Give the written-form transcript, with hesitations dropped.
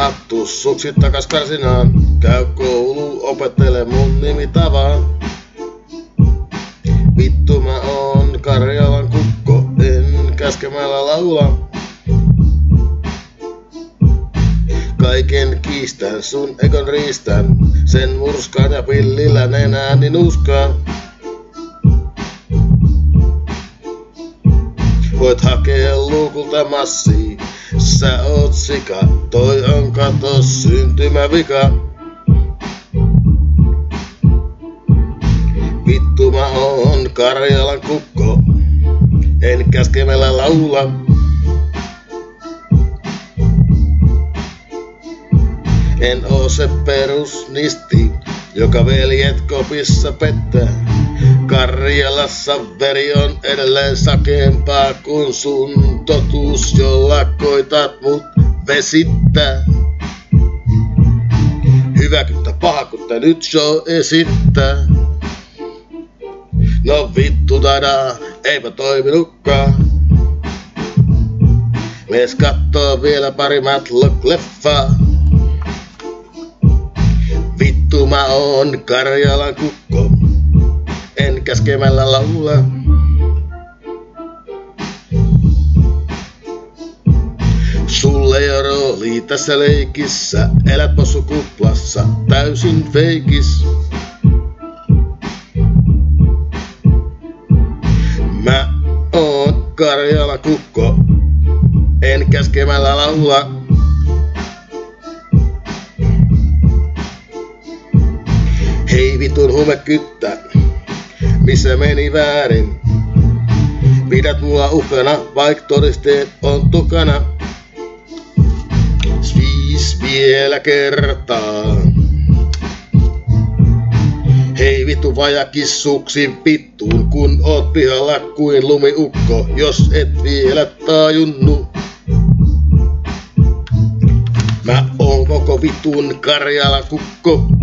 hattu, suksit takas karsinaan. Käy koulu, opettele mun nimitavaa. Vittu mä oon Karjalan kukko, en käskemällä laula. Kaiken kiistän, sun ekon riistän, sen murskaan ja pillillä nenääni nuuskaan. Voit hakea luukulta massia, sä oot sika, toi on kato syntymävika. Vittu mä oon Karjalan kukko, en käskemällä laula. En oo se perusnisti, joka veljet kopissa pettää. Karjalassa veri on edelleen sakeempaa kuin sun totuus, jolla koitat mut vesittää. Hyväkyttä pahakutta nyt show esittää. No vittu tadaa, eipä toiminutkaan. Mies kattoo vielä pari Matlock-leffaa. Vittu mä oon Karjalan kukko, en käskemällä laula. Sulle ei oo rooli tässä leikissä, elät possukuplassa, täysin feikis. Mä oon Karjalan kukko, en käskemällä laula. Hei vitun humekyttä, missä meni väärin? Pidät mua uhkana, vaik todisteet on tukana. Siis vielä kertaa. Hei vitu vajakissuksin pittuun, kun oot pihalla kuin lumiukko, jos et vielä tajunnu. Mä oon koko vitun Karjalan kukko.